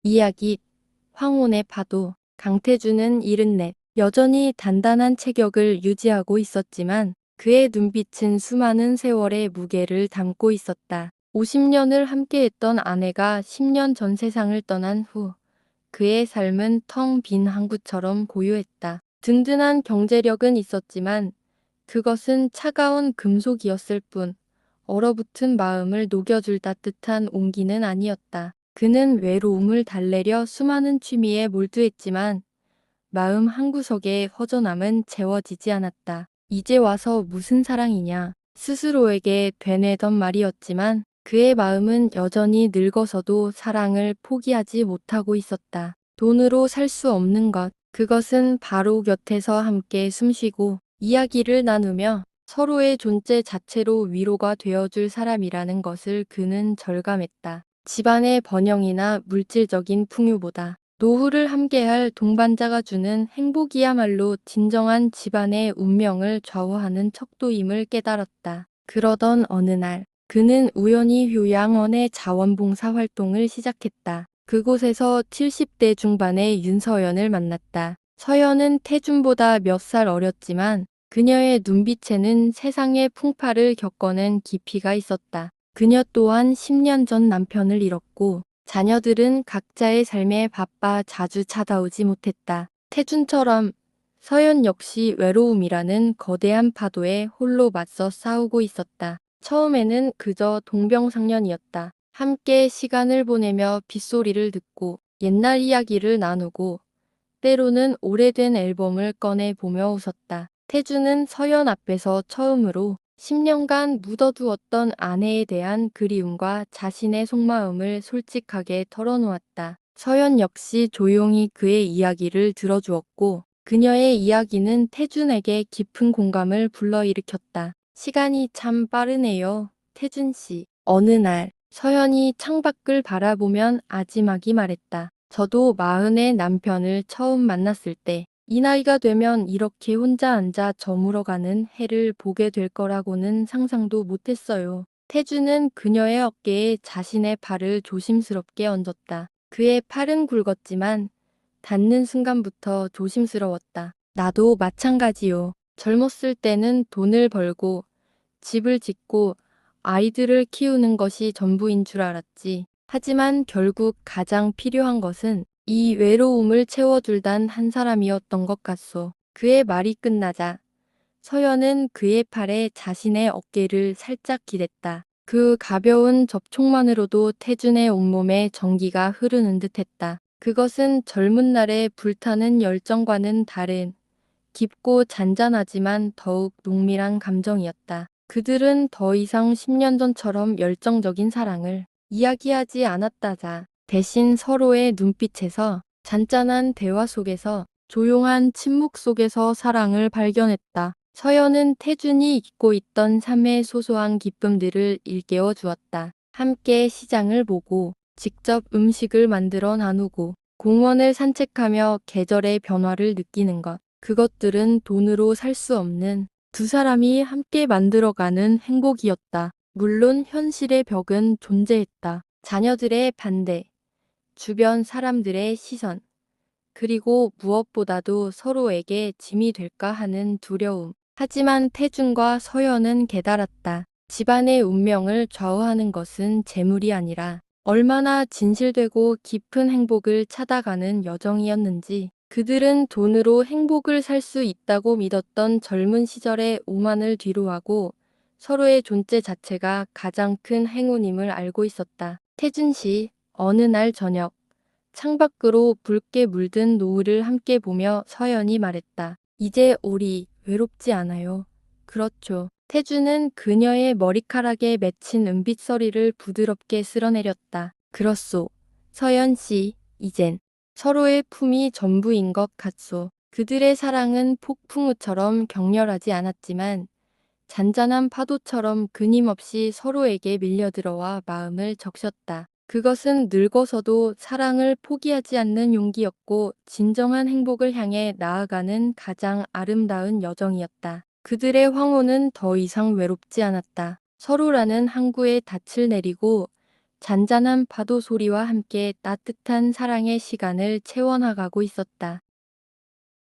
이야기 황혼의 파도. 강태준은 74. 여전히 단단한 체격을 유지하고 있었지만 그의 눈빛은 수많은 세월의 무게를 담고 있었다. 50년을 함께했던 아내가 10년 전 세상을 떠난 후 그의 삶은 텅 빈 항구처럼 고요했다. 든든한 경제력은 있었지만 그것은 차가운 금속이었을 뿐 얼어붙은 마음을 녹여줄 따뜻한 온기는 아니었다. 그는 외로움을 달래려 수많은 취미에 몰두했지만 마음 한구석에 허전함은 채워지지 않았다. 이제 와서 무슨 사랑이냐? 스스로에게 되뇌던 말이었지만 그의 마음은 여전히 늙어서도 사랑을 포기하지 못하고 있었다. 돈으로 살 수 없는 것. 그것은 바로 곁에서 함께 숨쉬고 이야기를 나누며 서로의 존재 자체로 위로가 되어줄 사람이라는 것을 그는 절감했다. 집안의 번영이나 물질적인 풍요보다 노후를 함께할 동반자가 주는 행복이야말로 진정한 집안의 운명을 좌우하는 척도임을 깨달았다. 그러던 어느 날 그는 우연히 요양원의 자원봉사 활동을 시작했다. 그곳에서 70대 중반의 윤서연을 만났다. 서연은 태준보다 몇 살 어렸지만 그녀의 눈빛에는 세상의 풍파를 겪어낸 깊이가 있었다. 그녀 또한 10년 전 남편을 잃었고 자녀들은 각자의 삶에 바빠 자주 찾아오지 못했다. 태준처럼 서연 역시 외로움이라는 거대한 파도에 홀로 맞서 싸우고 있었다. 처음에는 그저 동병상련이었다. 함께 시간을 보내며 빗소리를 듣고 옛날 이야기를 나누고 때로는 오래된 앨범을 꺼내 보며 웃었다. 태주는 서연 앞에서 처음으로 10년간 묻어두었던 아내에 대한 그리움과 자신의 속마음을 솔직하게 털어놓았다. 서연 역시 조용히 그의 이야기를 들어주었고 그녀의 이야기는 태준에게 깊은 공감을 불러일으켰다. 시간이 참 빠르네요, 태준 씨. 어느 날 서연이 창밖을 바라보면 아지막이 말했다. 저도 40의 남편을 처음 만났을 때 이 나이가 되면 이렇게 혼자 앉아 저물어가는 해를 보게 될 거라고는 상상도 못했어요. 태주는 그녀의 어깨에 자신의 발을 조심스럽게 얹었다. 그의 팔은 굵었지만 닿는 순간부터 조심스러웠다. 나도 마찬가지요. 젊었을 때는 돈을 벌고 집을 짓고 아이들을 키우는 것이 전부인 줄 알았지. 하지만 결국 가장 필요한 것은 이 외로움을 채워줄 단 한 사람이었던 것 같소. 그의 말이 끝나자 서연은 그의 팔에 자신의 어깨를 살짝 기댔다. 그 가벼운 접촉만으로도 태준의 온몸에 전기가 흐르는 듯했다. 그것은 젊은 날의 불타는 열정과는 다른 깊고 잔잔하지만 더욱 농밀한 감정이었다. 그들은 더 이상 10년 전처럼 열정적인 사랑을 이야기하지 않았다자. 대신 서로의 눈빛에서 잔잔한 대화 속에서 조용한 침묵 속에서 사랑을 발견했다. 서연은 태준이 잊고 있던 삶의 소소한 기쁨들을 일깨워 주었다. 함께 시장을 보고 직접 음식을 만들어 나누고 공원을 산책하며 계절의 변화를 느끼는 것. 그것들은 돈으로 살 수 없는 두 사람이 함께 만들어가는 행복이었다. 물론 현실의 벽은 존재했다. 자녀들의 반대, 주변 사람들의 시선, 그리고 무엇보다도 서로에게 짐이 될까 하는 두려움. 하지만 태준과 서연은 깨달았다. 집안의 운명을 좌우하는 것은 재물이 아니라 얼마나 진실되고 깊은 행복을 찾아가는 여정이었는지. 그들은 돈으로 행복을 살 수 있다고 믿었던 젊은 시절의 오만을 뒤로하고 서로의 존재 자체가 가장 큰 행운임을 알고 있었다. 태준 씨, 어느 날 저녁 창밖으로 붉게 물든 노을을 함께 보며 서연이 말했다. 이제 우리 외롭지 않아요. 그렇죠. 태주는 그녀의 머리카락에 맺힌 은빛서리를 부드럽게 쓸어내렸다. 그렇소. 서연 씨, 이젠 서로의 품이 전부인 것 같소. 그들의 사랑은 폭풍우처럼 격렬하지 않았지만 잔잔한 파도처럼 끊임없이 서로에게 밀려들어와 마음을 적셨다. 그것은 늙어서도 사랑을 포기하지 않는 용기였고 진정한 행복을 향해 나아가는 가장 아름다운 여정이었다. 그들의 황혼은 더 이상 외롭지 않았다. 서로라는 항구에 닻을 내리고 잔잔한 파도 소리와 함께 따뜻한 사랑의 시간을 채워나가고 있었다.